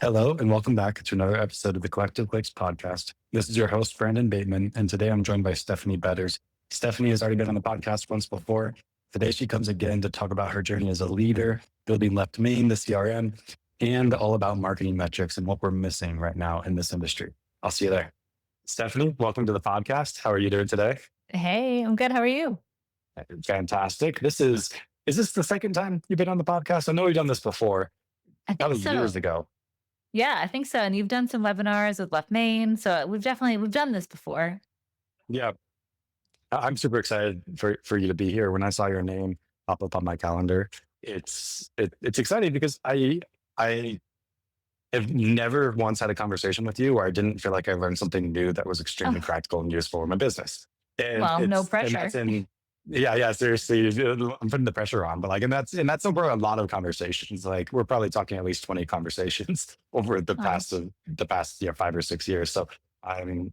Hello, and welcome back to another episode of the Collective Clicks podcast. This is your host, Brandon Bateman, and today I'm joined by Stephanie Betters. Stephanie has already been on the podcast once before. Today she comes again to talk about her journey as a leader, building Left Main, the CRM, and all about marketing metrics and what we're missing right now in this industry. I'll see you there. Stephanie, welcome to the podcast. How are you doing today? Hey, I'm good. How are you? Fantastic. Is this the second time you've been on the podcast? I know we've done this before. I That think was years so. ago. Yeah, I think so. And you've done some webinars with Left Main, so we've done this before. Yeah, I'm super excited for you to be here. When I saw your name pop up on my calendar, it's exciting because I have never once had a conversation with you where I didn't feel like I learned something new that was extremely Oh, practical and useful in my business. And well, no pressure. that's in yeah, seriously, I'm putting the pressure on, but like and that's over a lot of conversations. Like we're probably talking at least 20 conversations over Nice. the past 5 or 6 years. So I'm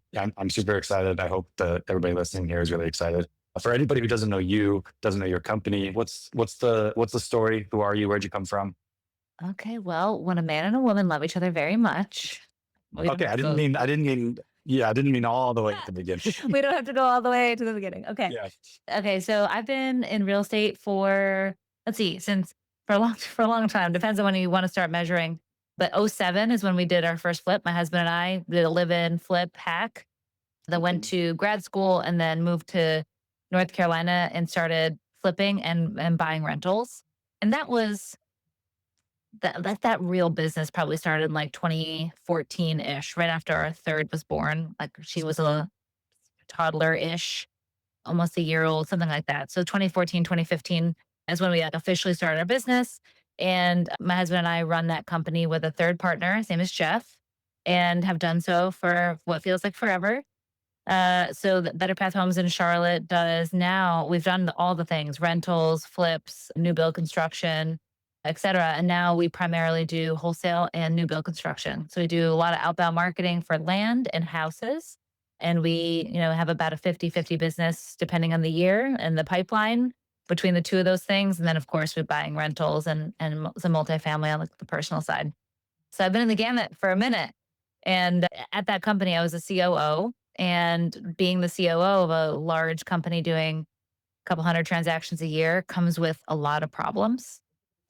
super excited. I hope that everybody listening here is really excited. For anybody who doesn't know you, doesn't know your company, what's the story? Who are you? Where'd you come from? Okay, well, when a man and a woman love each other very much, we don't Okay, have to go. I didn't mean all the way at the beginning. We don't have to go all the way to the beginning. Okay. Yeah. Okay, so I've been in real estate for let's see, since for a long time. Depends on when you want to start measuring. But '07 is when we did our first flip. My husband and I did a live-in flip hack. Then went to grad school and then moved to North Carolina and started flipping and buying rentals. And that was that real business probably started in like 2014-ish, right after our third was born. Like she was a toddler-ish, almost a year old, something like that. So 2014, 2015 is when we like officially started our business. And my husband and I run that company with a third partner. His name is Jeff, and have done so for what feels like forever. So the Better Path Homes in Charlotte does now, we've done all the things, rentals, flips, new build construction, et cetera. And now we primarily do wholesale and new build construction. So we do a lot of outbound marketing for land and houses. And we, have about a 50-50 business depending on the year and the pipeline between the two of those things. And then of course we're buying rentals and some multifamily on the personal side. So I've been in the gamut for a minute. And at that company, I was a COO. And being the COO of a large company doing a couple hundred transactions a year comes with a lot of problems.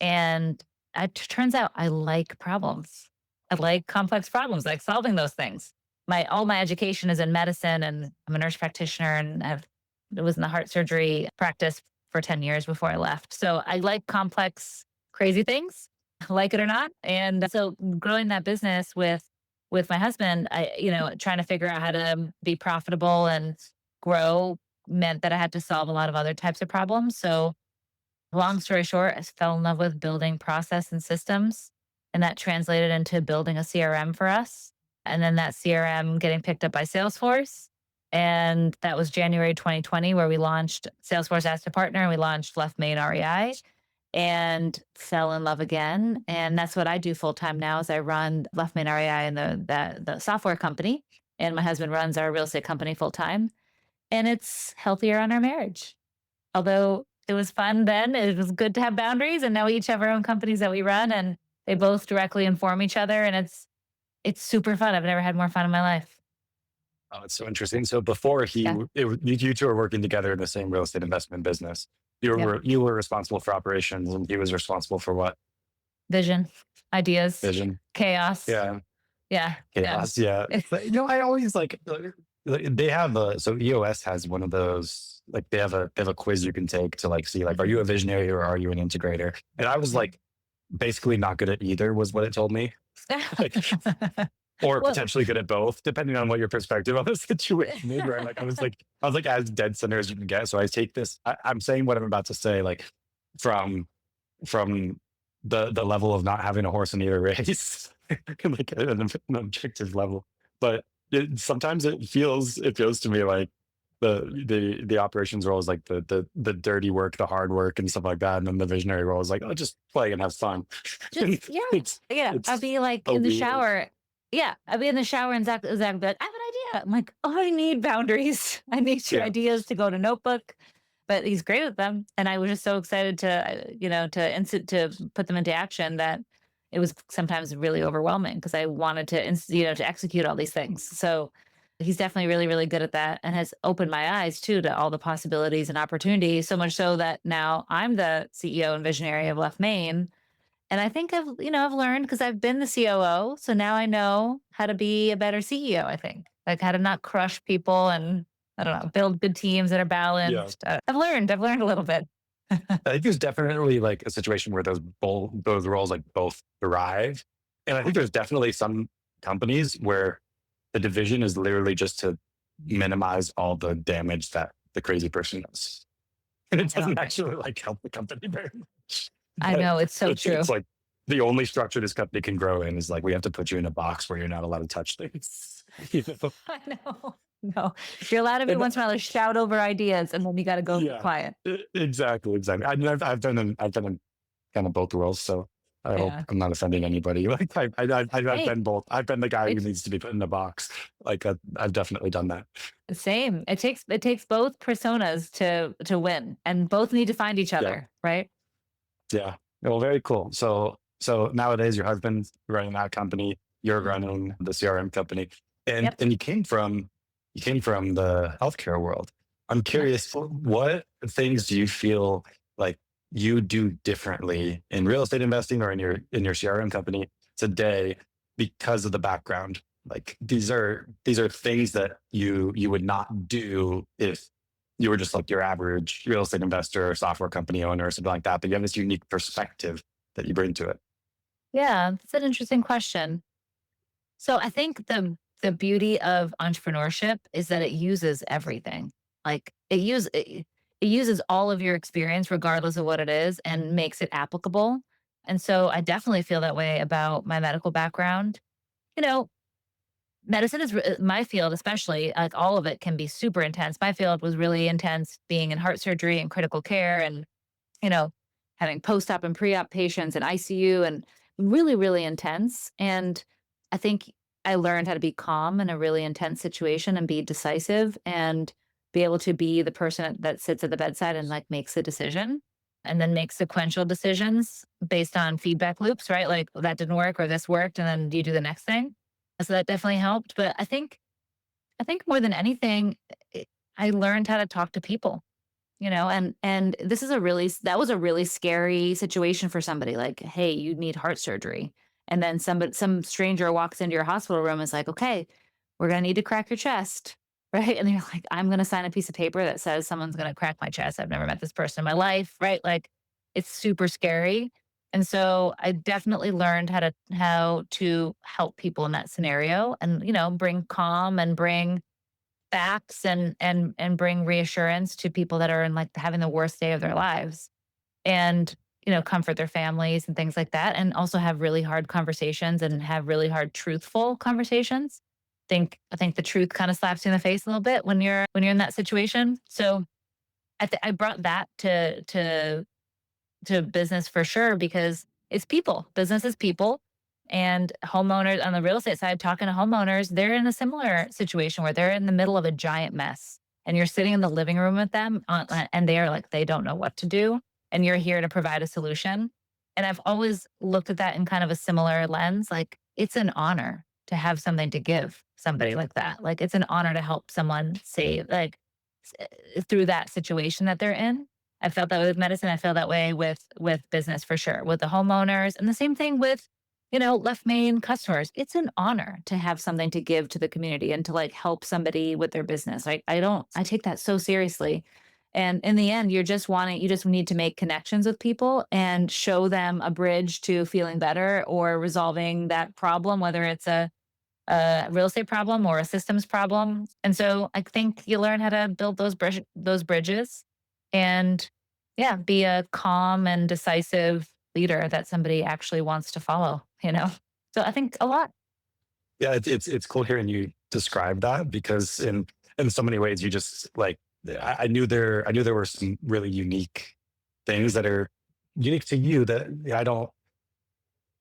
And it turns out I like problems. I like complex problems, like solving those things. All my education is in medicine, and I'm a nurse practitioner, and I was in the heart surgery practice for 10 years before I left. So I like complex, crazy things, like it or not. And so growing that business with my husband, trying to figure out how to be profitable and grow meant that I had to solve a lot of other types of problems. So long story short, I fell in love with building process and systems. And that translated into building a CRM for us. And then that CRM getting picked up by Salesforce. And that was January 2020, where we launched Salesforce asked a partner and we launched Left Main REI and fell in love again. And that's what I do full time now is I run Left Main REI and the software company. And my husband runs our real estate company full time. And it's healthier on our marriage. Although it was fun then, it was good to have boundaries. And now we each have our own companies that we run and they both directly inform each other. And it's super fun. I've never had more fun in my life. Oh, it's so interesting. So before Yeah. you two were working together in the same real estate investment business. Yep. You were responsible for operations, and he was responsible for what? Vision, ideas, Vision. chaos. Yeah. Yeah. Yeah. Chaos. Yeah. But, I always they have so EOS has one of those, like they have a quiz you can take to like see like, are you a visionary or are you an integrator? And I was like basically not good at either was what it told me. Like, or Well, potentially good at both, depending on what your perspective on the situation is. Right? Like I was like as dead center as you can get. So I take this. I'm saying what I'm about to say, like from from the level of not having a horse in either race, like an objective level. But sometimes it feels to me like the operations role is like the dirty work, the hard work, and stuff like that, and then the visionary role is like, oh, just play and have fun. just yeah, it's yeah. I'd it's be like so in the weird. shower. Yeah, I'd be in the shower and Zach would be like, "I have an idea." I'm like, "Oh, I need boundaries. I need your Yeah. ideas to go to notebook." But he's great with them, and I was just so excited to to put them into action that it was sometimes really overwhelming because I wanted to, to execute all these things. So he's definitely really, really good at that and has opened my eyes too to all the possibilities and opportunities. So much so that now I'm the CEO and visionary of Left Main. And I think I've learned because I've been the COO. So now I know how to be a better CEO, I think, like how to not crush people and I don't know, build good teams that are Yeah. balanced. I've learned a little bit. I think there's definitely like a situation where those roles like both thrive. And I think there's definitely some companies where the division is literally just to minimize all the damage that the crazy person does. And I it know. doesn't actually like help the company very much. I But know. It's so it's true. like the only structure this company can grow in is like we have to put you in a box where you're not allowed to touch things. Even though- I know. No, you're allowed every and once in a while to shout over ideas and then you got to go yeah, quiet. exactly, exactly. I mean, I've done in kind of both roles, so I hope Yeah. I'm not offending anybody. Like I've Hey, been both. I've been the guy who it's needs to be put in a box. Like I've definitely done that. the same. It takes both personas to win and both need to find each Yeah, other, right? yeah. Well, very cool. So nowadays, your husband's running that company. You're Mhm. running the CRM company, and Yep. you came from the healthcare world. I'm Yep. curious, what things do you feel like you do differently in real estate investing or in your CRM company today because of the background? Like these are things that you would not do if you were just like your average real estate investor or software company owner or something like that, but you have this unique perspective that you bring to it. Yeah, that's an interesting question. So I think the beauty of entrepreneurship is that it uses everything. Like it uses all of your experience regardless of what it is and makes it applicable. And so I definitely feel that way about my medical background. You know, medicine is my field, especially like all of it can be super intense. My field was really intense being in heart surgery and critical care and you know, having post-op and pre-op patients in ICU and really, really intense. And I think I learned how to be calm in a really intense situation and be decisive and be able to be the person that sits at the bedside and like makes a decision and then make sequential decisions based on feedback loops, right? Like that didn't work or this worked, and then you do the next thing. So that definitely helped. But I think more than anything, I learned how to talk to people, and this is that was a really scary situation for somebody, like, "Hey, you need heart surgery." And then some stranger walks into your hospital room and is like, "Okay, we're gonna need to crack your chest." Right? And you're like, "I'm gonna sign a piece of paper that says someone's gonna crack my chest. I've never met this person in my life." Right? Like, it's super scary. And so I definitely learned how to help people in that scenario and, bring calm and bring facts and bring reassurance to people that are in like having the worst day of their lives and comfort their families and things like that and also have really hard conversations and have really hard truthful conversations. I think the truth kind of slaps you in the face a little bit when you're in that situation. So I brought that to business for sure because it's people. Business is people. And homeowners on the real estate side, talking to homeowners, they're in a similar situation where they're in the middle of a giant mess. And you're sitting in the living room with them and they are like, they don't know what to do. And you're here to provide a solution. And I've always looked at that in kind of a similar lens. Like, it's an honor to have something to give somebody like that. Like, it's an honor to help someone save, like, through that situation that they're in. I felt that way with medicine. I feel that way with business for sure, with the homeowners, and the same thing with Left Main customers. It's an honor to have something to give to the community and to like help somebody with their business. Like I take that so seriously. And in the end, you just need to make connections with people and show them a bridge to feeling better or resolving that problem, whether it's a real estate problem or a systems problem. And so I think you learn how to build those bridges and yeah, be a calm and decisive leader that somebody actually wants to follow. So I think a lot. Yeah, it's cool hearing you describe that because in so many ways you just like I knew there were some really unique things that are unique to you that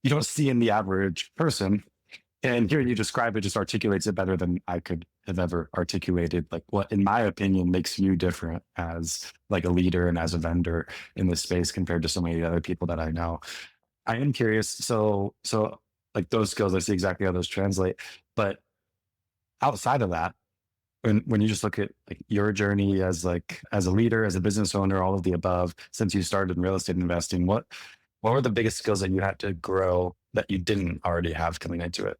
you don't see in the average person. And hearing you describe it just articulates it better than I could have ever articulated. Like what, in my opinion, makes you different as like a leader and as a vendor in this space compared to so many other people that I know. I am curious. So like those skills, I see exactly how those translate. But outside of that, when you just look at like your journey as like as a leader, as a business owner, all of the above, since you started in real estate investing, what were the biggest skills that you had to grow that you didn't already have coming into it?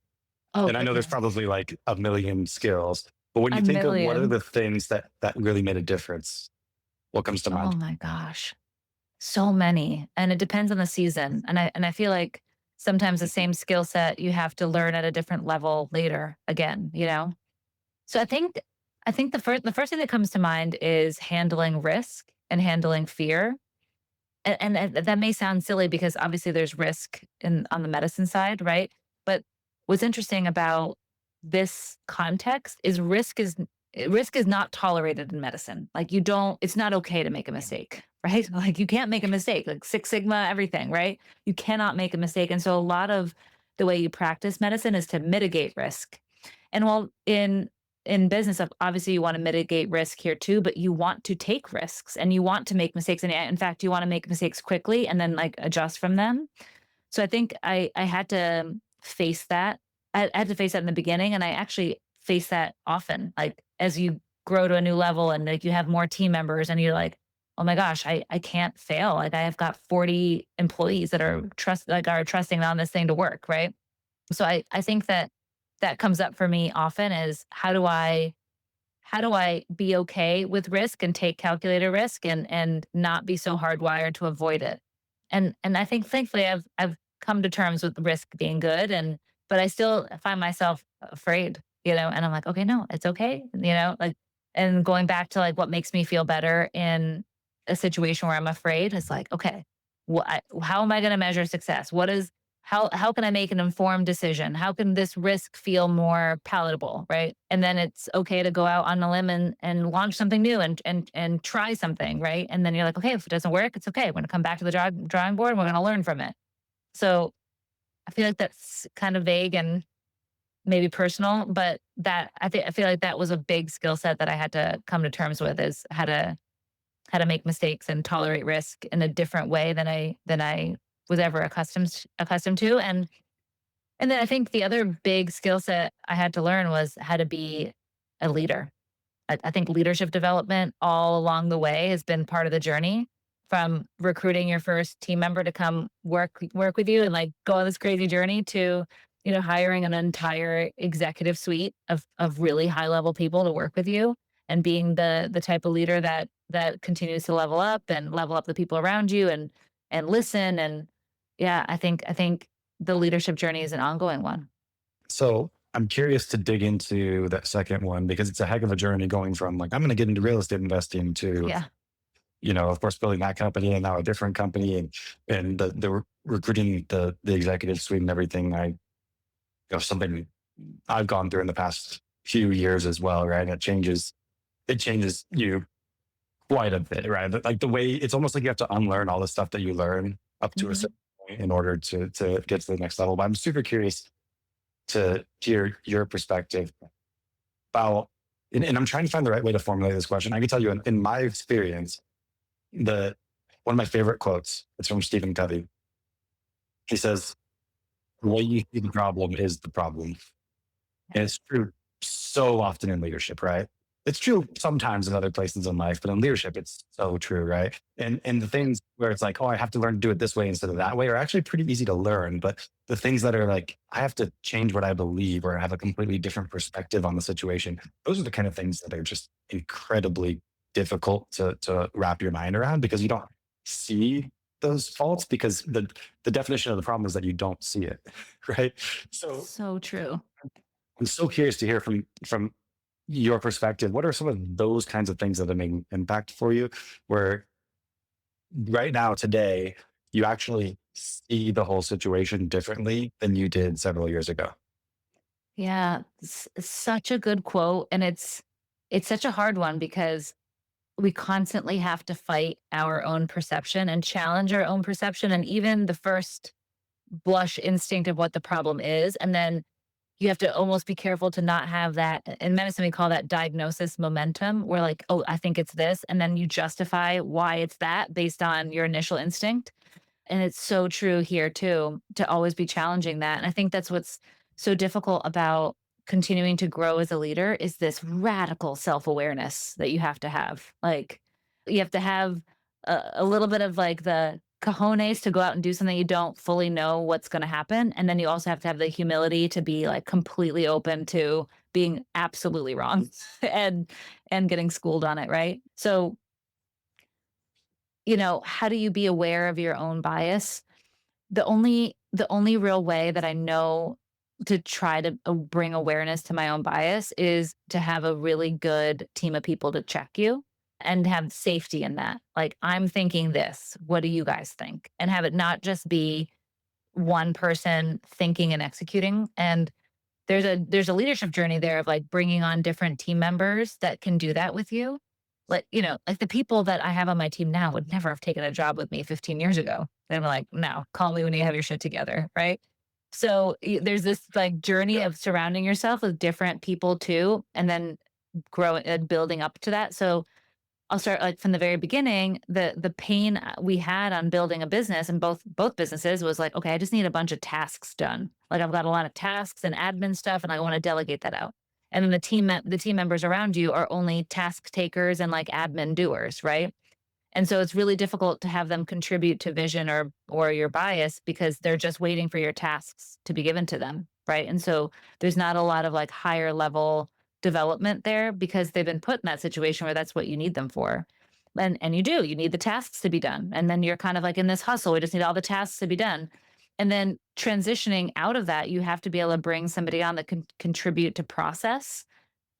Oh And I know there's goodness, probably like a million skills, but when a you think of what are million. the things that really made a difference, what comes to Oh mind? my gosh. So many, and it depends on the season, and I feel like sometimes the same skill set you have to learn at a different level later again, you know? So I think the first thing that comes to mind is handling risk and handling fear, and that may sound silly because obviously there's risk in on the medicine side, right? But what's interesting about this context is risk is not tolerated in medicine. Like you don't, it's not okay to make a mistake, right? Like you can't make a mistake, like Six Sigma, everything, right? You cannot make a mistake. And so a lot of the way you practice medicine is to mitigate risk. And while in business, obviously you want to mitigate risk here too, but you want to take risks and you want to make mistakes. And in fact, you want to make mistakes quickly and then like adjust from them. So I think I had to face that. I had to face that in the beginning, and I actually face that often. Like as you grow to a new level and like you have more team members, and you're like, oh my gosh, I can't fail. Like I have got 40 employees that are trusting on this thing to work, right? So I think that that comes up for me often is how do I be okay with risk and take calculated risk and not be so hardwired to avoid it? And I think thankfully I've come to terms with risk being good and but I still find myself afraid, and I'm like, okay, no, it's okay, like and going back to like what makes me feel better in a situation where I'm afraid is like, okay, how am I going to measure success? How can I make an informed decision? How can this risk feel more palatable, right? And then it's okay to go out on a limb and launch something new and try something, right? And then you're like, okay, if it doesn't work, it's okay. We're gonna come back to the drawing board and we're gonna learn from it. So I feel like that's kind of vague and maybe personal, but I feel like that was a big skill set that I had to come to terms with is how to make mistakes and tolerate risk in a different way than I was ever accustomed to. And then I think the other big skill set I had to learn was how to be a leader. I think leadership development all along the way has been part of the journey from recruiting your first team member to come work with you and like go on this crazy journey to, hiring an entire executive suite of really high level people to work with you and being the type of leader that continues to level up the people around you and listen and yeah, I think the leadership journey is an ongoing one. So I'm curious to dig into that second one because it's a heck of a journey going from like, I'm going to get into real estate investing to, Yeah. of course, building that company and now a different company and the recruiting the executive suite and everything. Something I've gone through in the past few years as well, right? And it changes you quite a bit, right? Like the way it's almost like you have to unlearn all the stuff that you learn up to a Mhm. certain point in order to get to the next level. But I'm super curious to hear your perspective about, and I'm trying to find the right way to formulate this question. I can tell you in my experience, the one of my favorite quotes, it's from Stephen Covey. He says, the way you see the problem is the problem. And it's true so often in leadership, right? It's true sometimes in other places in life, but in leadership, it's so true, right? And the things where it's like, oh, I have to learn to do it this way instead of that way are actually pretty easy to learn. But the things that are like, I have to change what I believe or have a completely different perspective on the situation, those are the kind of things that are just incredibly difficult to wrap your mind around because you don't see those faults because the definition of the problem is that you don't see it, right? So So true. I'm so curious to hear from your perspective. What are some of those kinds of things that have made impact for you? Where right now, today, you actually see the whole situation differently than you did several years ago. Yeah, such a good quote, and it's such a hard one because we constantly have to fight our own perception and challenge our own perception and even the first blush instinct of what the problem is, and then you have to almost be careful to not have that in medicine, we call that diagnosis momentum, where like, "Oh, I think it's this," and then you justify why it's that based on your initial instinct. and it's so true here too, to always be challenging that. And I think that's what's so difficult about continuing to grow as a leader is this radical self-awareness that you have to have. Like you have to have a little bit of like the cojones to go out and do something you don't fully know what's going to happen. And then you also have to have the humility to be like completely open to being absolutely wrong and getting schooled on it, right? So, how do you be aware of your own bias? The only real way that I know to try to bring awareness to my own bias is to have a really good team of people to check you and have safety in that. Like, I'm thinking this. What do you guys think? And have it not just be one person thinking and executing. And there's a leadership journey there of like bringing on different team members that can do that with you. Like the people that I have on my team now would never have taken a job with me 15 years ago. They were like, no, call me when you have your shit together. Right. So there's this like journey of surrounding yourself with different people too, and then growing and building up to that. So I'll start like from the very beginning. The pain we had on building a business and both businesses was like, okay, I just need a bunch of tasks done. Like I've got a lot of tasks and admin stuff, and I want to delegate that out. And then the team members around you are only task takers and like admin doers, right? And so it's really difficult to have them contribute to vision or your bias because they're just waiting for your tasks to be given to them, right? And so there's not a lot of like higher level development there because they've been put in that situation where that's what you need them for. And you need the tasks to be done. And then you're kind of like in this hustle. We just need all the tasks to be done. And then transitioning out of that, you have to be able to bring somebody on that can contribute to process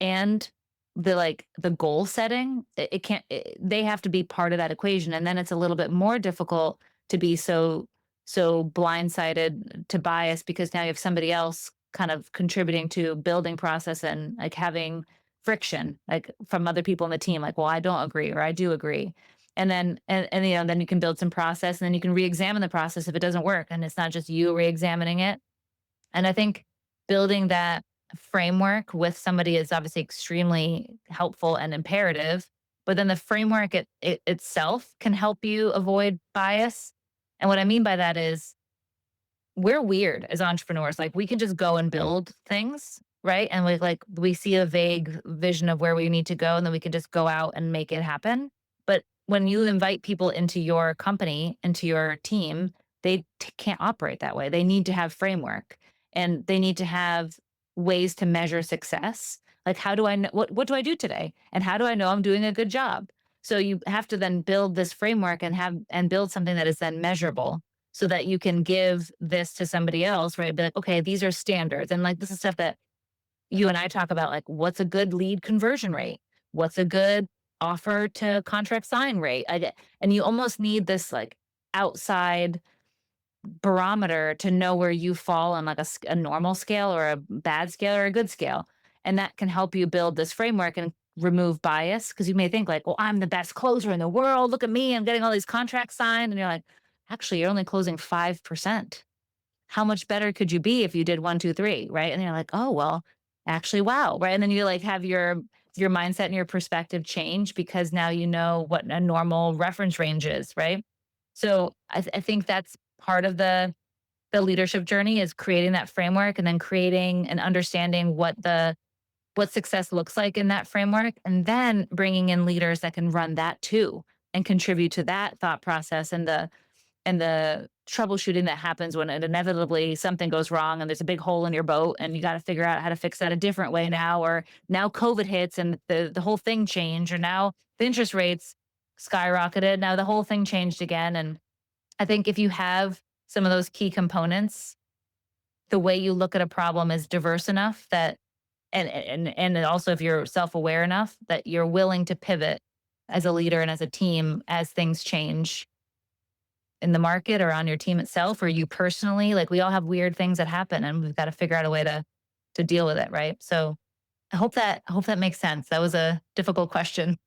and the goal setting. It can't they have to be part of that equation, and then it's a little bit more difficult to be so blindsided to bias because now you have somebody else kind of contributing to building process and like having friction like from other people in the team like, well, I don't agree or I do agree. And then then you can build some process, and then you can re-examine the process if it doesn't work, and it's not just you re-examining it. And I think building that framework with somebody is obviously extremely helpful and imperative, but then the framework itself can help you avoid bias. And what I mean by that is we're weird as entrepreneurs. Like we can just go and build things, right? And we see a vague vision of where we need to go, and then we can just go out and make it happen. But when you invite people into your company, into your team, they can't operate that way. They need to have framework, and they need to have ways to measure success. Like, how do I know what do I do today? And how do I know I'm doing a good job? So you have to then build this framework and build something that is then measurable so that you can give this to somebody else, right? Be like, okay, these are standards. And like, this is stuff that you and I talk about, like, what's a good lead conversion rate? What's a good offer to contract sign rate? And you almost need this like outside barometer to know where you fall on like a normal scale or a bad scale or a good scale. And that can help you build this framework and remove bias because you may think like, well, I'm the best closer in the world. Look at me. I'm getting all these contracts signed. And you're like, actually, you're only closing 5%. How much better could you be if you did one, two, three, right? And you're like, oh, well, actually, wow. Right. And then you like have your mindset and your perspective change because now you know what a normal reference range is, right? So I think that's part of the leadership journey is creating that framework and then creating and understanding what success looks like in that framework, and then bringing in leaders that can run that too and contribute to that thought process and the troubleshooting that happens when it inevitably something goes wrong and there's a big hole in your boat and you got to figure out how to fix that a different way now, or now COVID hits and the whole thing changed, or now the interest rates skyrocketed, now the whole thing changed again. And I think if you have some of those key components, the way you look at a problem is diverse enough that and also if you're self-aware enough that you're willing to pivot as a leader and as a team as things change in the market or on your team itself or you personally. Like we all have weird things that happen and we've got to figure out a way to deal with it, right? So I hope that makes sense. That was a difficult question.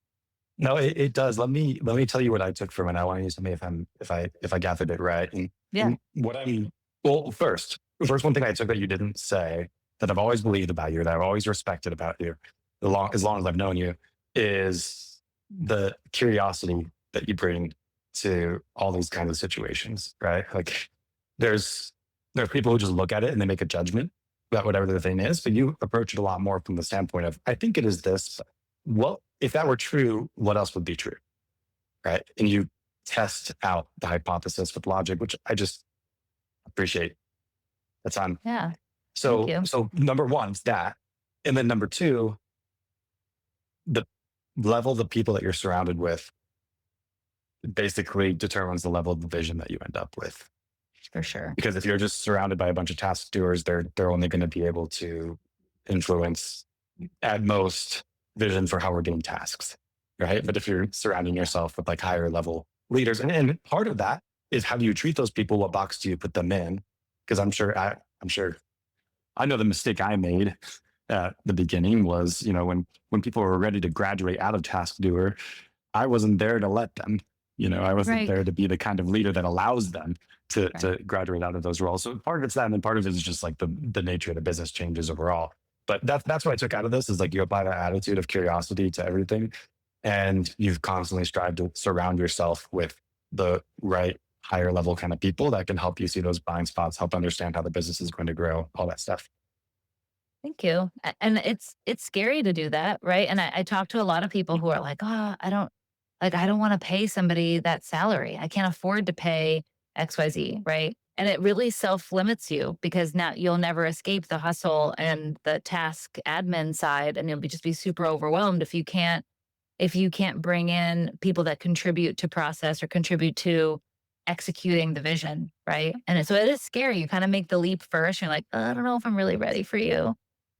No, it does. Let me tell you what I took from it. I want to use something if I gathered it right. Yeah. And what I'm well, first one thing I took that you didn't say that I've always believed about you, that I've always respected about you, as long as I've known you, is the curiosity that you bring to all these kinds of situations, right? Like there's there are people who just look at it and they make a judgment about whatever the thing is, but you approach it a lot more from the standpoint of, I think it is this. Well, if that were true, what else would be true? Right. And you test out the hypothesis with logic, which I just appreciate a ton. Yeah. Thank So you. so number one is that. And then number two, the level of the people that you're surrounded with basically determines the level of the vision that you end up with. For sure. Because if you're just surrounded by a bunch of task doers, they're only going to be able to influence at most vision for how we're doing tasks, right? But if you're surrounding yourself with like higher level leaders, and part of that is how do you treat those people? What box do you put them in? Because I'm sure I know the mistake I made at the beginning was, when people were ready to graduate out of task doer, I wasn't there to let them. I wasn't Right. there to be the kind of leader that allows them to Right. to graduate out of those roles. So part of it's that, and then part of it is just like the nature of the business changes overall. But that's what I took out of this is like you apply that attitude of curiosity to everything, and you've constantly strived to surround yourself with the right higher level kind of people that can help you see those blind spots, help understand how the business is going to grow, all that stuff. Thank you. And it's scary to do that, right? And I talk to a lot of people who are like, oh, I don't want to pay somebody that salary. I can't afford to pay XYZ, right? And it really self limits you because now you'll never escape the hustle and the task admin side, and just be super overwhelmed if you can't bring in people that contribute to process or contribute to executing the vision, right? And so it is scary. You kind of make the leap first. You're like, I don't know if I'm really ready for you,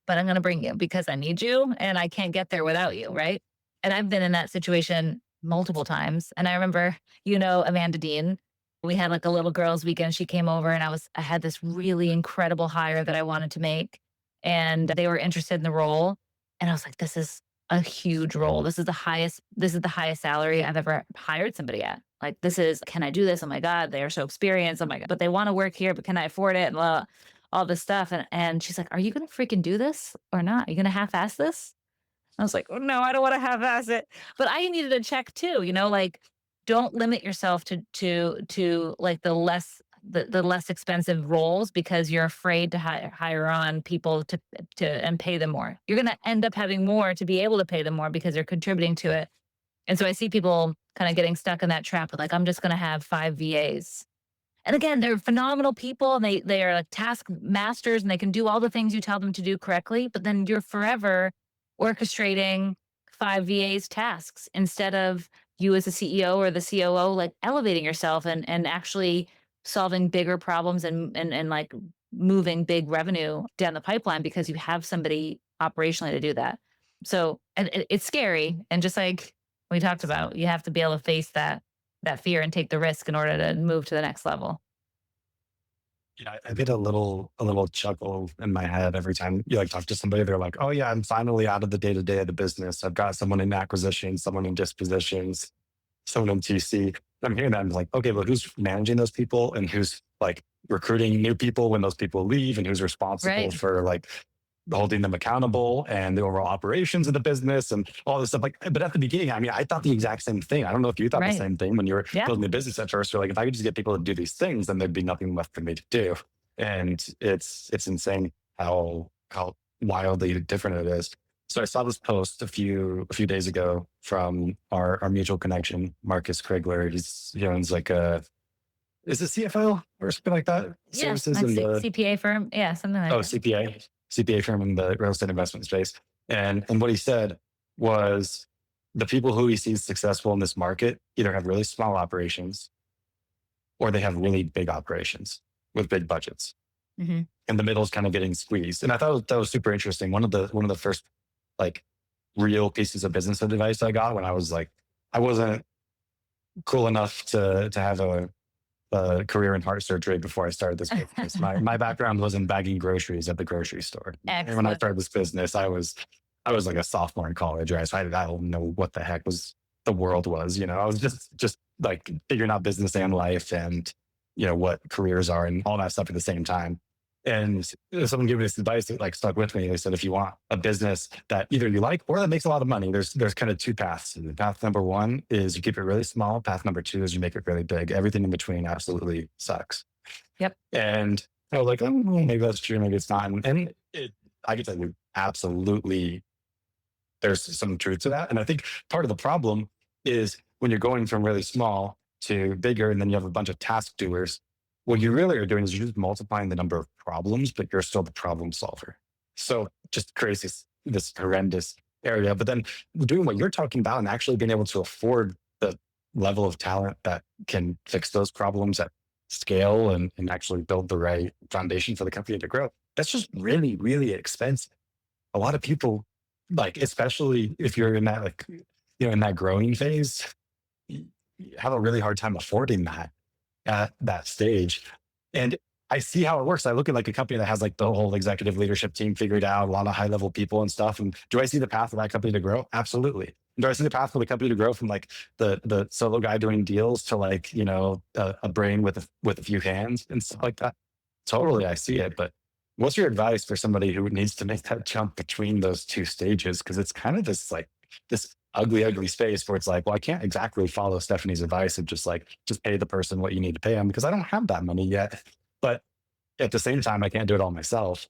but I'm going to bring you because I need you and I can't get there without you, right? And I've been in that situation multiple times. And I remember, Amanda Dean, we had like a little girls' weekend. She came over and I had this really incredible hire that I wanted to make. And they were interested in the role. And I was like, this is a huge role. This is the highest salary I've ever hired somebody at. Like, can I do this? Oh my God, they are so experienced. Oh my God, but they want to work here, but can I afford it? And all this stuff. And she's like, are you going to freaking do this or not? Are you going to half ass this? I was like, oh no, I don't want to half ass it. But I needed a check too, like don't limit yourself to like the less expensive roles because you're afraid to hire on people to and pay them more. You're going to end up having more to be able to pay them more because they're contributing to it. And so I see people kind of getting stuck in that trap with like, I'm just going to have 5 VAs. And again, they're phenomenal people and they are like task masters and they can do all the things you tell them to do correctly, but then you're forever orchestrating 5 VAs tasks instead of you as a CEO or the COO like elevating yourself and actually solving bigger problems and like moving big revenue down the pipeline because you have somebody operationally to do that. So and it's scary. And just like we talked about, you have to be able to face that fear and take the risk in order to move to the next level. Yeah, I get a little chuckle in my head every time you like talk to somebody. They're like, "Oh yeah, I'm finally out of the day to day of the business. I've got someone in acquisition, someone in dispositions, someone in TC." I'm hearing that. I'm like, okay, but who's managing those people and who's like recruiting new people when those people leave and who's responsible Right. for like holding them accountable and the overall operations of the business and all this stuff. Like, but at the beginning, I mean, I thought the exact same thing. I don't know if you thought the Right. same thing when you were Yeah. building the business at first. You're like, if I could just get people to do these things, then there'd be nothing left for me to do. And it's insane how wildly different it is. So I saw this post a few days ago from our mutual connection, Marcus Krigler. He owns like is it CFO or something like that? Yeah. Services Like in the CPA firm. Yeah. Something like oh that. CPA firm in the real estate investment space. And what he said was the people who he sees successful in this market either have really small operations or they have really big operations with big budgets. Hmm. And the middle is kind of getting squeezed. And I thought that was super interesting. One of the first like real pieces of business advice I got when I was like, I wasn't cool enough to have a career in heart surgery before I started this business. My background was in bagging groceries at the grocery store. And when I Excellent. started this business, I was like a sophomore in college, right? So I don't know what the heck the world was. I was just like figuring out business and life and what careers are and all that stuff at the same time. And someone gave me this advice that like stuck with me. They said, if you want a business that either you like or that makes a lot of money, there's kind of two paths. And path number one is you keep it really small. Path number two is you make it really big. Everything in between absolutely sucks. Yep. And I was like, oh, maybe that's true. Maybe it's not. And I can tell you, absolutely, there's some truth to that. And I think part of the problem is when you're going from really small to bigger, and then you have a bunch of task doers, what you really are doing is you're just multiplying the number of problems, but you're still the problem solver. So just creates this horrendous area. But then doing what you're talking about and actually being able to afford the level of talent that can fix those problems at scale and actually build the right foundation for the company to grow, that's just really, really expensive. A lot of people, like, especially if you're in that, like, in that growing phase, you have a really hard time affording that at that stage. And I see how it works. I look at like a company that has like the whole executive leadership team figured out, a lot of high level people and stuff. And do I see the path for that company to grow? Absolutely. Do I see the path for the company to grow from like the solo guy doing deals to like, a brain with a few hands and stuff like that? Totally, I see it. But what's your advice for somebody who needs to make that jump between those two stages? Because it's kind of this ugly, ugly space where it's like, well, I can't exactly follow Stephanie's advice of just pay the person what you need to pay them because I don't have that money yet. But at the same time, I can't do it all myself.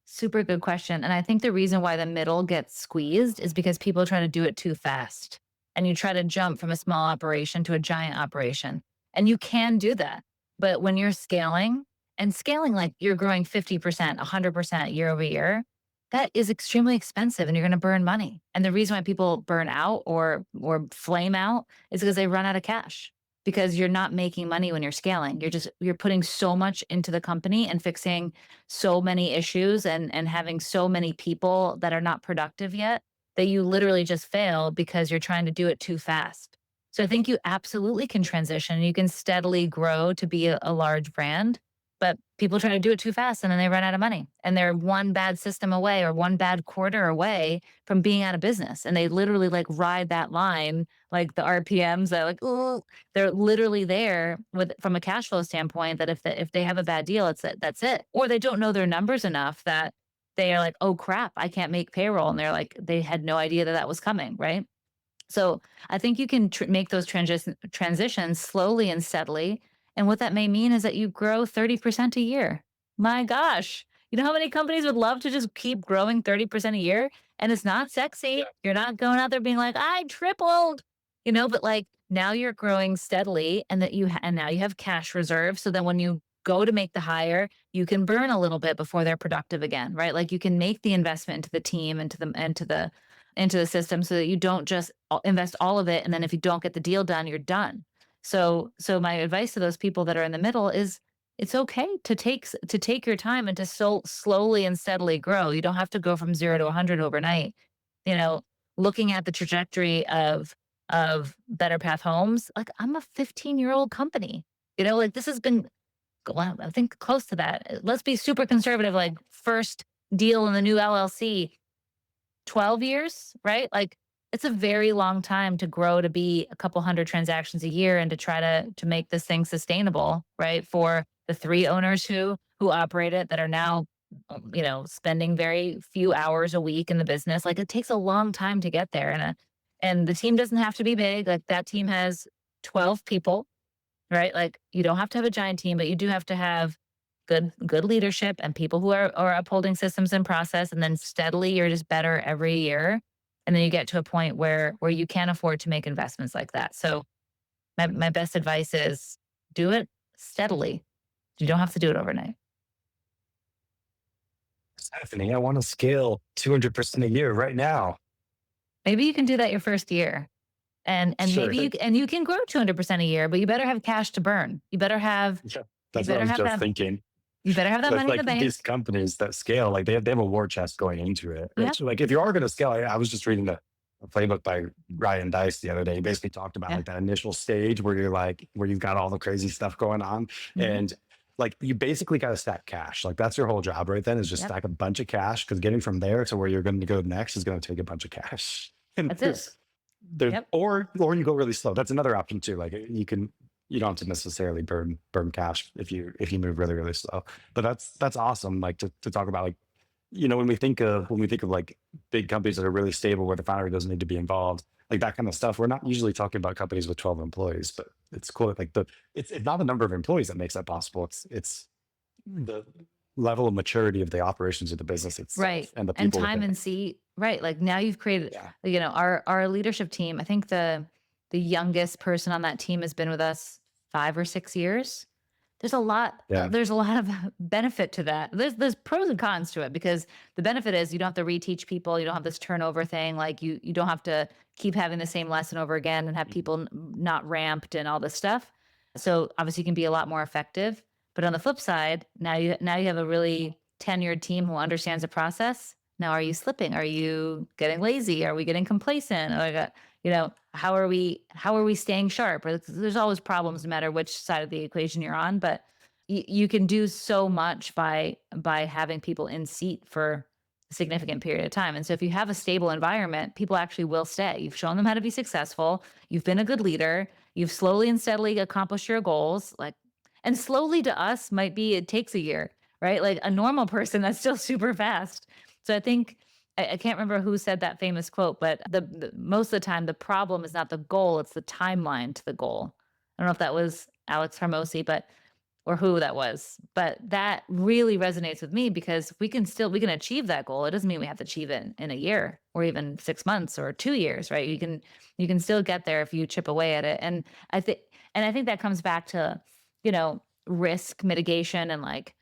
Super good question. And I think the reason why the middle gets squeezed is because people try to do it too fast. And you try to jump from a small operation to a giant operation. And you can do that. But when you're scaling and scaling like you're growing 50%, 100% year over year, that is extremely expensive and you're going to burn money. And the reason why people burn out or flame out is because they run out of cash because you're not making money when you're scaling. You're putting so much into the company and fixing so many issues and having so many people that are not productive yet that you literally just fail because you're trying to do it too fast. So I think you absolutely can transition. You can steadily grow to be a large brand, but people try to do it too fast and then they run out of money. And they're one bad system away or one bad quarter away from being out of business. And they literally like ride that line, like the RPMs that like, oh, they're literally there with from a cash flow standpoint that if they have a bad deal, that's it. Or they don't know their numbers enough that they are like, oh crap, I can't make payroll. And they're like, they had no idea that that was coming, right? So I think you can make those transitions slowly and steadily. And what that may mean is that you grow 30% a year. My gosh. You know how many companies would love to just keep growing 30% a year? And it's not sexy. Yeah. You're not going out there being like, I tripled, but like now you're growing steadily and and now you have cash reserves. So then when you go to make the hire, you can burn a little bit before they're productive again, right? Like you can make the investment into the team, into the system so that you don't just invest all of it and then if you don't get the deal done you're done. So my advice to those people that are in the middle is it's okay to take your time and to slowly and steadily grow. You don't have to go from 0 to 100 overnight. you know Looking at the trajectory of Better Path Homes, like I'm a 15-year-old company. Like this has been, well, I think close to that. Let's be super conservative, like first deal in the new LLC 12 years, right? Like it's a very long time to grow to be a couple hundred transactions a year and to try to make this thing sustainable, right? For the three owners who operate it that are now spending very few hours a week in the business. Like it takes a long time to get there and the team doesn't have to be big. Like that team has 12 people, right? Like you don't have to have a giant team, but you do have to have good leadership and people who are upholding systems and process. And then steadily you're just better every year. And then you get to a point where you can afford to make investments like that. So my best advice is do it steadily. You don't have to do it overnight. Stephanie, I want to scale 200% a year right now. Maybe you can do that your first year. And Sure. maybe you can grow 200% a year, but you better have cash to burn. You better have Yeah, you that's what I better was have just that thinking. you better have that That's money in the like bank. these companies that scale, like they have a war chest going into it. Yeah. Which, like, if you are going to scale, I was just reading a playbook by Ryan Dice the other day. He basically talked about Yeah. like that initial stage where where you've got all the crazy stuff going on. Mhm. And like, you basically got to stack cash. Like, that's your whole job right then is just Yep. stack a bunch of cash because getting from there to where you're going to go next is going to take a bunch of cash. And That's it. Yep. or you go really slow. That's another option too. Like, you can you don't have to necessarily burn cash if you move really, really slow. But that's awesome. Like to talk about, like, when we think of like big companies that are really stable where the founder doesn't need to be involved, like that kind of stuff. We're not usually talking about companies with 12 employees, but it's cool. Like it's not the number of employees that makes that possible. It's the level of maturity of the operations of the business Right. itself and the And people time within it. and seat. Right. Like now you've created, Yeah. our leadership team. I think the youngest person on that team has been with us 5 or 6 years. Yeah. There's a lot of benefit to that. There's pros and cons to it because the benefit is you don't have to reteach people. You don't have this turnover thing. Like you don't have to keep having the same lesson over again and have people not ramped and all this stuff. So obviously you can be a lot more effective. But on the flip side, now you have a really tenured team who understands the process. Now, are you slipping? Are you getting lazy? Are we getting complacent? How are we staying sharp? Or there's always problems no matter which side of the equation you're on, but you can do so much by having people in seat for a significant period of time. And so if you have a stable environment, people actually will stay. You've shown them how to be successful. You've been a good leader. You've slowly and steadily accomplished your goals. Like, and slowly to us might be it takes a year, right? Like a normal person, that's still super fast. So I think I can't remember who said that famous quote, but most of the time the problem is not the goal, it's the timeline to the goal. I don't know if that was Alex Hermosi, but or who that was, but that really resonates with me because we can achieve that goal. It doesn't mean we have to achieve it in a year or even 6 months or 2 years, right? You can still get there if you chip away at it. And I think that comes back to, risk mitigation and like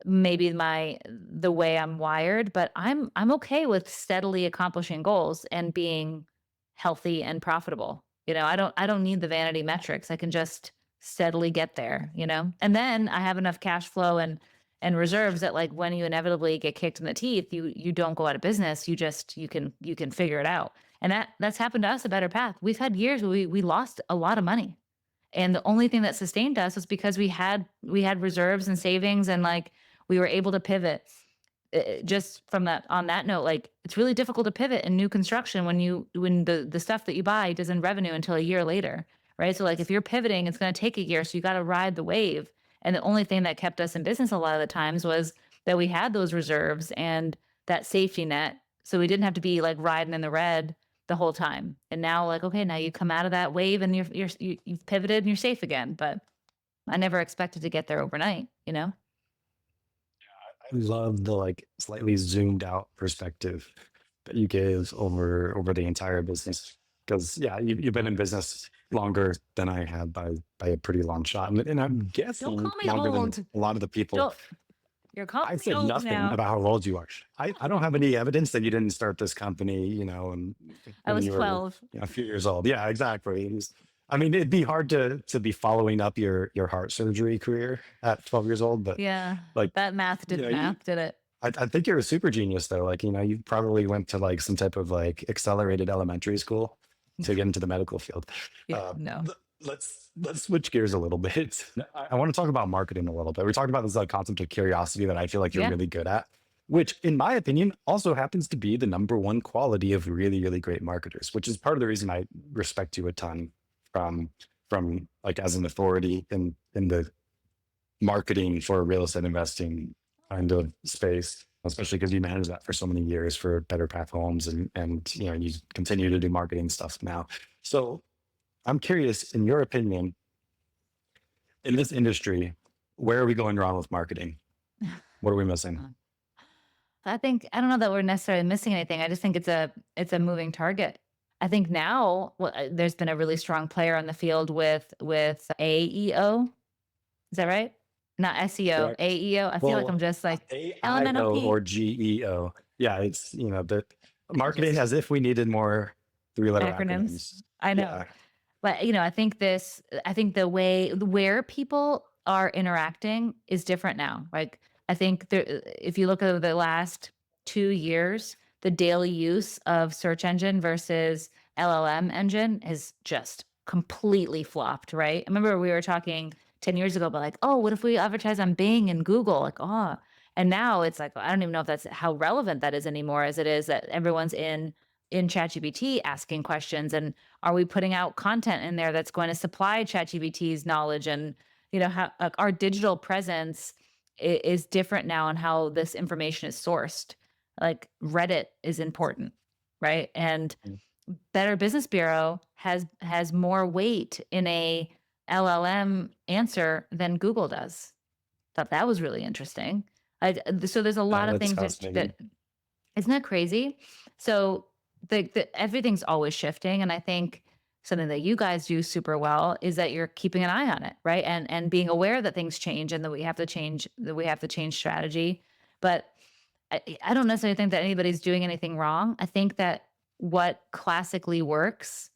maybe the way I'm wired, but I'm okay with steadily accomplishing goals and being healthy and profitable. I don't need the vanity metrics. I can just steadily get there. And then I have enough cash flow and reserves that like when you inevitably get kicked in the teeth, you don't go out of business. You can figure it out. And that's happened to us a Better Path. We've had years where we lost a lot of money. And the only thing that sustained us was because we had reserves and savings and like we were able to pivot. Just from that on that note, like it's really difficult to pivot in new construction when the stuff that you buy doesn't revenue until a year later, right? So like if you're pivoting, it's going to take a year, so you got to ride the wave. And the only thing that kept us in business a lot of the times was that we had those reserves and that safety net, so we didn't have to be like riding in the red the whole time. And now like okay, now you come out of that wave and you've pivoted and you're safe again. But I never expected to get there overnight. I love the like slightly zoomed out perspective that you gave over the entire business. Because yeah, you've been in business longer than I have by a pretty long shot, and I'm Don't guessing call me longer than old. a lot of the people. Don't You're calling I me said old nothing now. about how old you are. I don't have any evidence that you didn't start this company, and I when was you were 12. a few years old. Yeah, exactly. I mean, it'd be hard to be following up your heart surgery career at 12 years old, but Yeah. like, That math you didn't know, you, math, did it? I think you're a super genius though. Like, you probably went to like some type of like accelerated elementary school to get into the medical field. Yeah, no. Let's switch gears a little bit. I want to talk about marketing a little bit. We talked about this like concept of curiosity that I feel like you're Yeah. really good at, which in my opinion also happens to be the number one quality of really, really great marketers, which is part of the reason I respect you a ton from from like as an authority in the marketing for real estate investing kind of space, especially because you managed that for so many years for Better Path Homes and you continue to do marketing stuff now. So I'm curious, in your opinion, in this industry, where are we going wrong with marketing? What are we missing? I don't know that we're necessarily missing anything. I just think it's a moving target. I think now there's been a really strong player on the field with AEO. Is that right? Not SEO, Correct. AEO. I feel like I'm Well, just like AIO LMNOP or GEO. Yeah, it's the marketing as if we needed more three-letter acronyms. acronyms. I know. Yeah. But I think the way where people are interacting is different now. Like I think if you look at the last 2 years, the daily use of search engine versus LLM engine is just completely flopped, right? I remember we were talking 10 years ago about like, oh, what if we advertise on Bing and Google? Like, and now it's like, I don't even know if that's how relevant that is anymore as it is that everyone's in in ChatGPT asking questions, and are we putting out content in there that's going to supply ChatGPT's knowledge, and how our digital presence is different now on how this information is sourced. Like Reddit is important, right? And Mm. Better Business Bureau has more weight in a LLM answer than Google does. Thought that was really interesting. So there's a lot of That's things fascinating. that isn't that crazy? So everything's always shifting, and I think something that you guys do super well is that you're keeping an eye on it, right? And being aware that things change and that we have to change strategy. But I don't necessarily think that anybody's doing anything wrong. I think that what classically works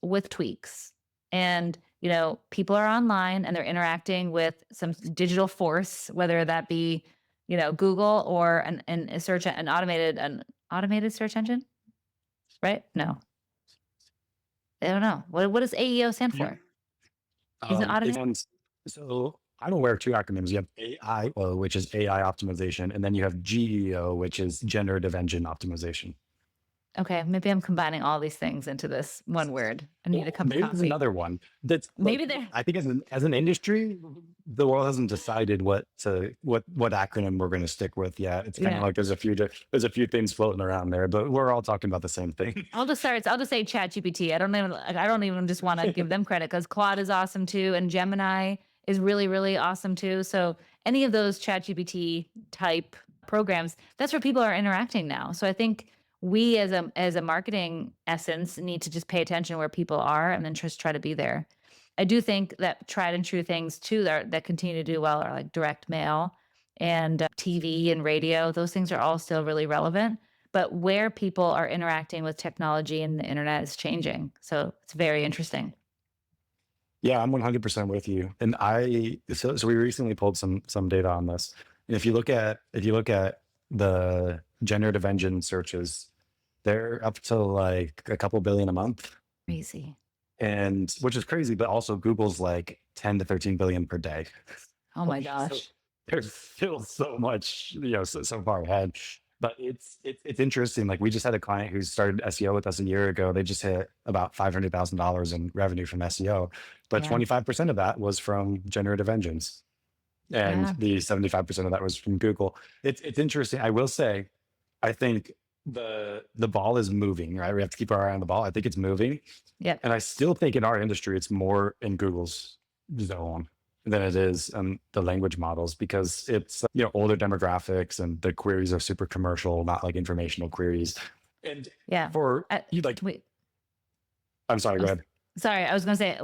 with tweaks. And, people are online and they're interacting with some digital force, whether that be, Google or an automated search engine, right? No, I don't know. What does AEO stand Yeah. for? Is it automated? And so I'm aware of two acronyms. You have AIO, which is AI optimization, and then you have GEO, which is generative engine optimization. Okay, maybe I'm combining all these things into this one word. I need a Well, cup of maybe there's coffee. another one that's Maybe like, there. I think as an industry, the world hasn't decided what acronym we're going to stick with yet. It's kind of Yeah. like there's a few things floating around there, but we're all talking about the same thing. I'll just say ChatGPT. I don't even just want to give them credit because Claude is awesome too, and Gemini is really, really awesome too. So any of those ChatGPT type programs, that's where people are interacting now. So I think we as a marketing essence need to just pay attention where people are and then just try to be there. I do think that tried and true things too that continue to do well are like direct mail and TV and radio. Those things are all still really relevant, but where people are interacting with technology and the internet is changing. So it's very interesting. Yeah, I'm 100% with you. And so we recently pulled some data on this. And if you look at the generative engine searches, they're up to like a couple billion a month, Crazy. and which is crazy, but also Google's like 10 to 13 billion per day. Oh my So gosh. there's still so much, so far ahead. But it's interesting. Like we just had a client who started SEO with us a year ago. They just hit about $500,000 in revenue from SEO, but Yeah. 25% of that was from generative engines, and Yeah. the 75% of that was from Google. It's interesting. I will say, I think the ball is moving. Right, we have to keep our eye on the ball. I think it's moving, Yep. and I still think in our industry, it's more in Google's zone than it is the language models, because it's older demographics and the queries are super commercial, not like informational queries. And Yeah. for I, you, like, wait, I'm sorry, I'm go s- ahead. sorry. I was going to say,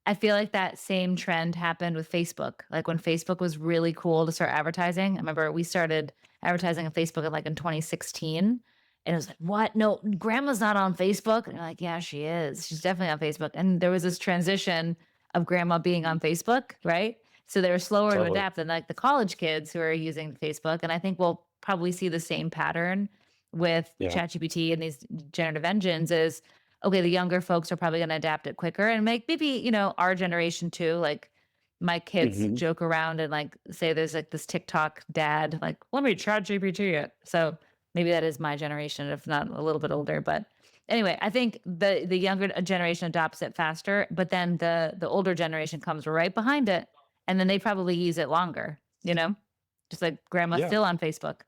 I feel like that same trend happened with Facebook. Like when Facebook was really cool to start advertising. I remember we started advertising on Facebook in 2016. And it was like, what? No, grandma's not on Facebook. And you're like, yeah, she is. She's definitely on Facebook. And there was this transition of grandma being on Facebook, right? So they were slower to Totally. adapt than like the college kids who are using Facebook. And I think we'll probably see the same pattern with Yeah. ChatGPT and these generative engines is okay, the younger folks are probably going to adapt it quicker and make maybe, our generation too. Like my kids Mhm. joke around and like say there's like this TikTok dad, like, let me chat GPT it. So maybe that is my generation, if not a little bit older. But anyway, I think the younger generation adopts it faster, but then the older generation comes right behind it. And then they probably use it longer, just like grandma's Yeah. still on Facebook.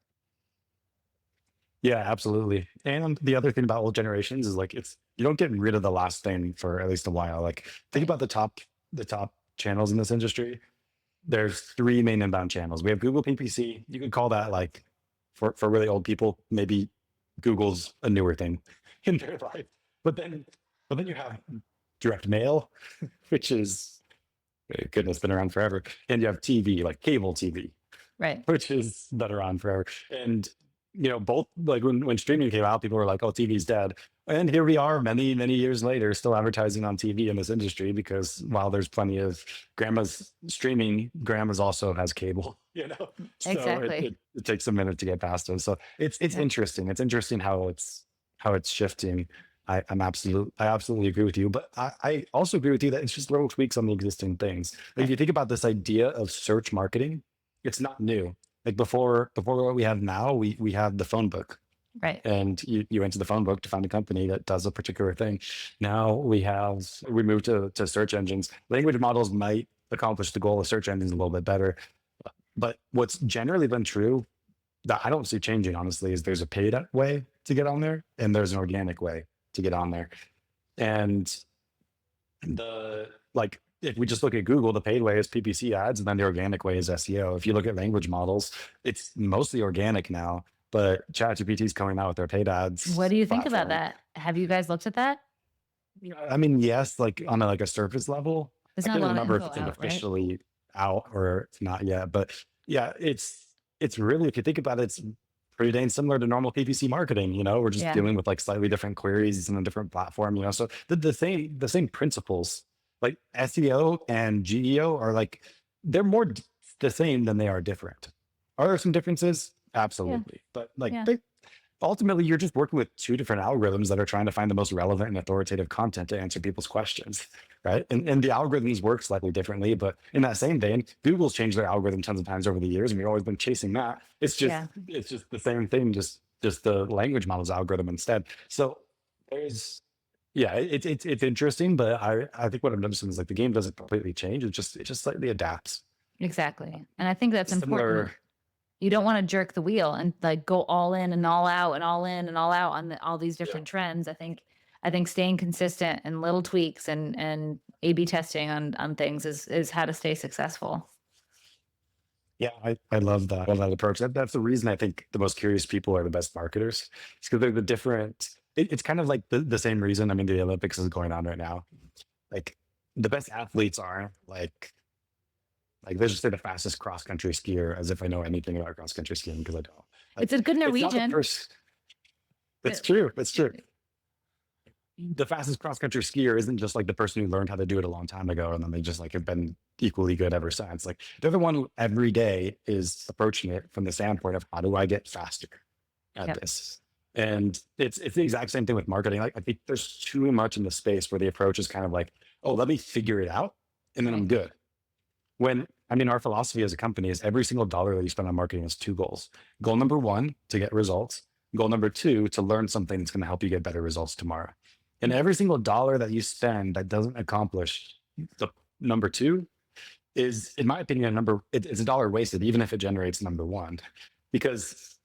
Yeah, absolutely. And the other thing about old generations is like you don't get rid of the last thing for at least a while. Like think Right. about the top channels in this industry. There's three main inbound channels. We have Google PPC. You could call that like for really old people, maybe Google's a newer thing in their life. But then you have direct mail, which is goodness, been around forever. And you have TV, like cable TV, Right. which is been around forever. And both, like when streaming came out, people were like, "Oh, TV's dead." And here we are, many many years later, still advertising on TV in this industry, because while there's plenty of grandmas streaming, grandmas also has cable. So it, Exactly. it, it takes a minute to get past them. So it's Yep. interesting. It's interesting how it's shifting. I absolutely agree with you, but I also agree with you that it's just little tweaks on the existing things. Like if Right. you think about this idea of search marketing, it's not new. Like before what we have now, we have the phone book. Right. and you went to the phone book to find a company that does a particular thing. Now we moved to search engines. Language models might accomplish the goal of search engines a little bit better, but what's generally been true that I don't see changing, honestly, is there's a paid way to get on there and there's an organic way to get on there. And the like if we just look at Google, the paid way is PPC ads, and then the organic way is SEO. If you look at language models, it's mostly organic now, but ChatGPT is coming out with their paid What ads do you think about platform. that? Have you guys looked at that? Yeah, I mean, yes, like on a, like a surface level. There's I not a can't lot of remember if info it's like out, right? officially out or it's not yet, but yeah, it's really, if you think about it, it's pretty dang similar to normal PPC marketing. We're just Yeah. dealing with like slightly different queries in a different platform. So the same principles, like SEO and GEO are like they're more the same than they are different. Are there some differences? Yeah. Absolutely, but like Yeah. they ultimately, you're just working with two different algorithms that are trying to find the most relevant and authoritative content to answer people's questions, right? And the algorithms work slightly differently, but in that same vein, Google's changed their algorithm tons of times over the years, and we've always been chasing that. It's just Yeah. it's just the same thing, just the language models algorithm instead. So there's yeah, it's interesting, but I think what I'm noticing is like the game doesn't completely change. It just slightly adapts. Exactly. And I think that's important. Similar. You don't want to jerk the wheel and like go all in and all out and all in and all out on all these Yeah. different trends. I think staying consistent and little tweaks and A/B testing on things is how to stay successful. Yeah, I love that. I love that approach. That's the reason I think the most curious people are the best marketers. It's because they're the different. It's kind of like the same reason. I mean, the Olympics is going on right now. Like the best athletes are like let's just say the fastest cross country skier, as if I know anything about cross country skiing because I don't. It's Like a good it's not the Norwegian. first. It's true. It's true. The fastest cross country skier isn't just like the person who learned how to do it a long time ago and then they just like have been equally good ever since. Like they're the one who every day is approaching it from the standpoint of how do I get faster at Yep. this? And it's the exact same thing with marketing. Like I think there's too much in the space where the approach is kind of like, oh, let me figure it out and then I'm Right. good. When I mean our philosophy as a company is every single dollar that you spend on marketing has two goals. Goal number one, to get results. Goal number two, to learn something that's going to help you get better results tomorrow. And every single dollar that you spend that doesn't accomplish the number two is, in my opinion, it's a dollar wasted, even if it generates number one, because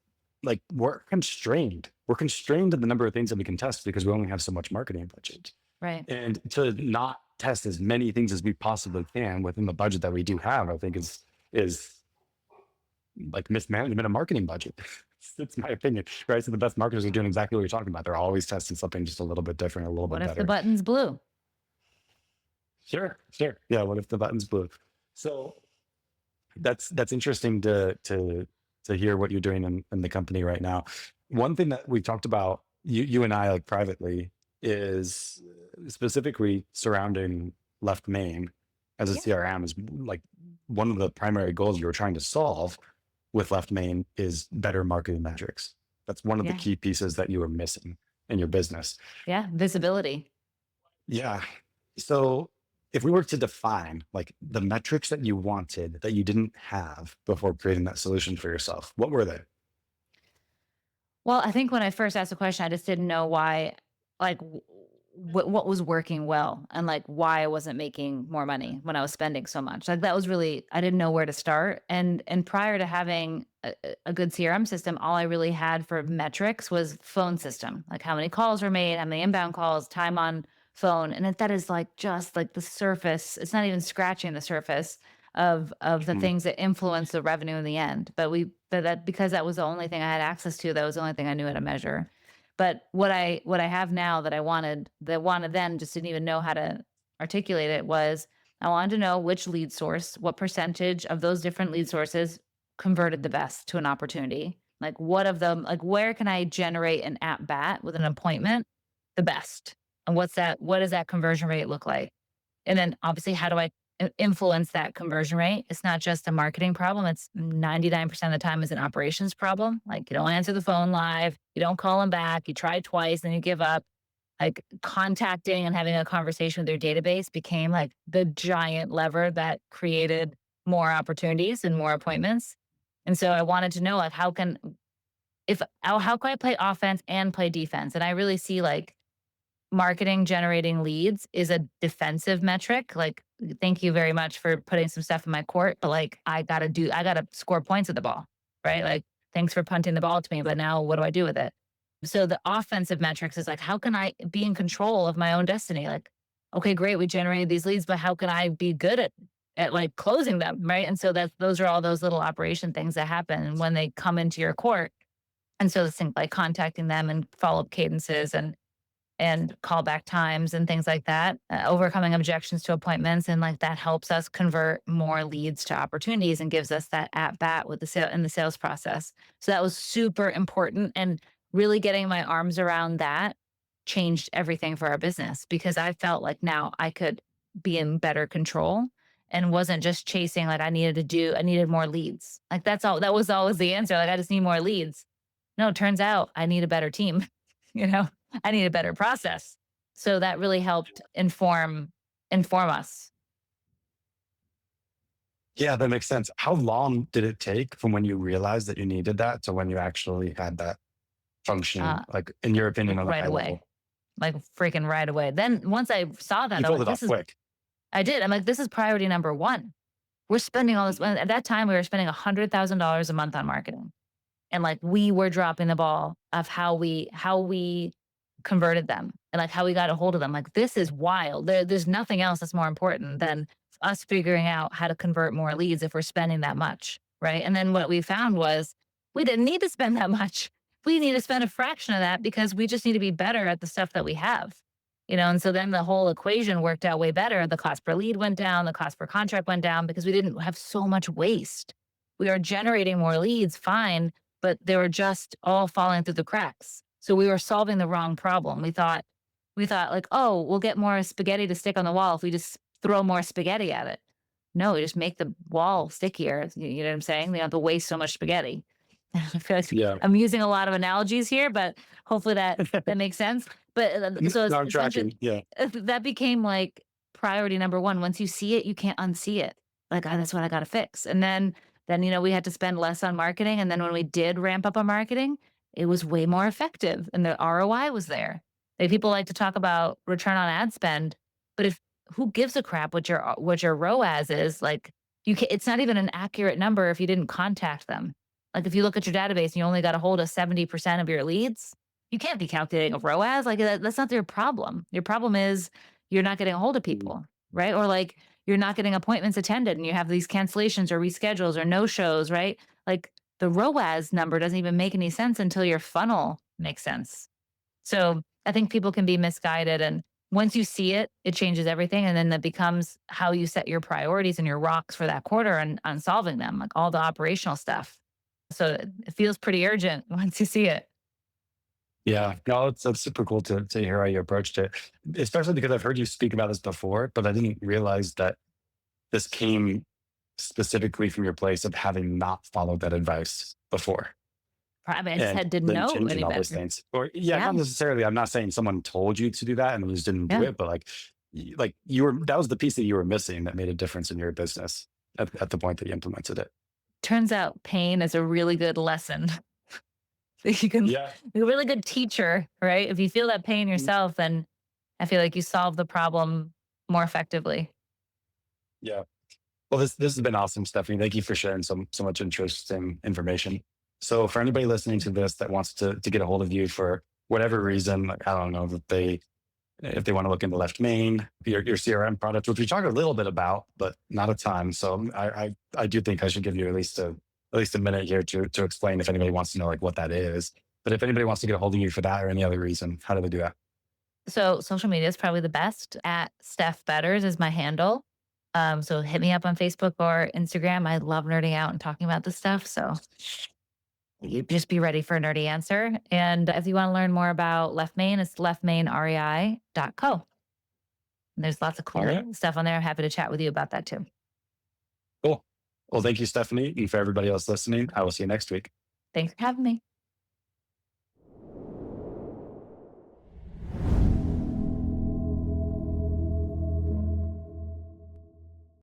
like we're constrained. We're constrained to the number of things that we can test because we only have so much marketing budget. Right. And to not test as many things as we possibly can within the budget that we do have, I think is like mismanagement of marketing budget. It's my opinion, right? So the best marketers are doing exactly what you're talking about. They're always testing something just a little bit different, a little What bit if the better. button's blue? Sure, sure. Yeah. What if the button's blue? So that's interesting to hear what you're doing in the company right now. One thing that we talked about, you and I, like privately, is specifically surrounding Left Main as a Yeah. CRM is like one of the primary goals you were trying to solve with Left Main is better marketing metrics. That's one of the Yeah. key pieces that you were missing in your business. Yeah. Visibility. Yeah. So if we were to define like the metrics that you wanted that you didn't have before creating that solution for yourself, what were they? Well, I think when I first asked the question, I just didn't know why, like, what was working well, and like why I wasn't making more money when I was spending so much. Like that was really, I didn't know where to start. And prior to having a good CRM system, all I really had for metrics was phone system, like how many calls were made, how many inbound calls, time on phone, and that is like just like the surface. It's not even scratching the surface of the Mhm. things that influence the revenue in the end. But that because that was the only thing I had access to, that was the only thing I knew how to measure. But what I have now that I wanted then, just didn't even know how to articulate it, was I wanted to know which lead source, what percentage of those different lead sources converted the best to an opportunity. Like what of them, like where can I generate an at bat with an appointment the best? And what does that conversion rate look like? And then obviously, how do I influence that conversion rate? It's not just a marketing problem. It's 99% of the time is an operations problem. Like you don't answer the phone live, you don't call them back, you try twice, then you give up. Like contacting and having a conversation with your database became like the giant lever that created more opportunities and more appointments. And so I wanted to know like if how can I play offense and play defense? And I really see like marketing generating leads is a defensive metric. Like, thank you very much for putting some stuff in my court, but like I gotta score points at the ball, right? Like, thanks for punting the ball to me, but now what do I do with it? So the offensive metrics is like, how can I be in control of my own destiny? Like, okay, great, we generated these leads, but how can I be good at like closing them, right? And so that those are all those little operation things that happen when they come into your court. And so think like contacting them and follow up cadences and callback times and things like that, overcoming objections to appointments. And like that helps us convert more leads to opportunities and gives us that at bat with the sale in the sales process. So that was super important. And really getting my arms around that changed everything for our business because I felt like now I could be in better control and wasn't just chasing like I needed more leads. Like that's all that was always the answer. Like I just need more leads. No, it turns out I need a better team. you know, I need a better process. So that really helped inform us. Yeah, that makes sense. How long did it take from when you realized that you needed that to when you actually had that functioning, Uh, like in your opinion, on a right high away. level? Like freaking right away. Then once I saw that, You I'm pulled like, it off this is quick. I did. I'm like, this is priority number one. We're spending all this money. At that time, we were spending $100,000 a month on marketing. And like we were dropping the ball of how we converted them and like how we got a hold of them. Like this is wild. There's nothing else that's more important than us figuring out how to convert more leads if we're spending that much, right? And then what we found was we didn't need to spend that much. We need to spend a fraction of that because we just need to be better at the stuff that we have. And so then the whole equation worked out way better. The cost per lead went down, the cost per contract went down because we didn't have so much waste. We are generating more leads, fine, but they were just all falling through the cracks. So we were solving the wrong problem. We thought like, oh, we'll get more spaghetti to stick on the wall if we just throw more spaghetti at it. No, we just make the wall stickier. You know what I'm saying? They don't have to waste so much spaghetti. I feel like Yeah. I'm using a lot of analogies here, but hopefully that makes sense. But so No, it's I'm essentially tracking. Yeah. that became like priority number one. Once you see it, you can't unsee it. Like, "Oh, that's what I got to fix." And then we had to spend less on marketing. And then when we did ramp up our marketing, it was way more effective, and the ROI was there. Like people like to talk about return on ad spend, but if who gives a crap what your ROAS is? Like it's not even an accurate number if you didn't contact them. Like if you look at your database and you only got a hold of 70% of your leads, you can't be calculating a ROAS. Like that's not your problem. Your problem is you're not getting a hold of Mm. people, right? Or like you're not getting appointments attended and you have these cancellations or reschedules or no shows, right? Like the ROAS number doesn't even make any sense until your funnel makes sense. So I think people can be misguided. And once you see it, it changes everything. And then that becomes how you set your priorities and your rocks for that quarter and on solving them, like all the operational stuff. So it feels pretty urgent once you see it. Yeah. No, that's super cool to hear how you approached it, especially because I've heard you speak about this before, but I didn't realize that this came specifically from your place of having not followed that advice before. Probably I just And didn't then know changing any all those better. things. Or yeah, Yeah. not necessarily. I'm not saying someone told you to do that and you just didn't do Yeah. it, but like, like you were, that was the piece that you were missing that made a difference in your business at the point that you implemented it. Turns out pain is a really good lesson. You can Yeah. be a really good teacher, right? If you feel that pain Mm. yourself, then I feel like you solve the problem more effectively. Yeah. Well, this has been awesome, Stephanie. Thank you for sharing so much interesting information. So for anybody listening to this that wants to get a hold of you for whatever reason, like I don't know, if they want to look into Left Main, your CRM product, which we talked a little bit about, but not a ton. So I do think I should give you at least a minute here to explain if anybody wants to know like what that is. But if anybody wants to get a hold of you for that or any other reason, how do they do that? So social media is probably the best. At Steph Betters is my handle. So hit me up on Facebook or Instagram. I love nerding out and talking about this stuff. So you just be ready for a nerdy answer. And if you want to learn more about Left Main, it's leftmainrei.co. And there's lots of All cool right. stuff on there. I'm happy to chat with you about that too. Cool. Well, thank you, Stephanie. And for everybody else listening, I will see you next week. Thanks for having me.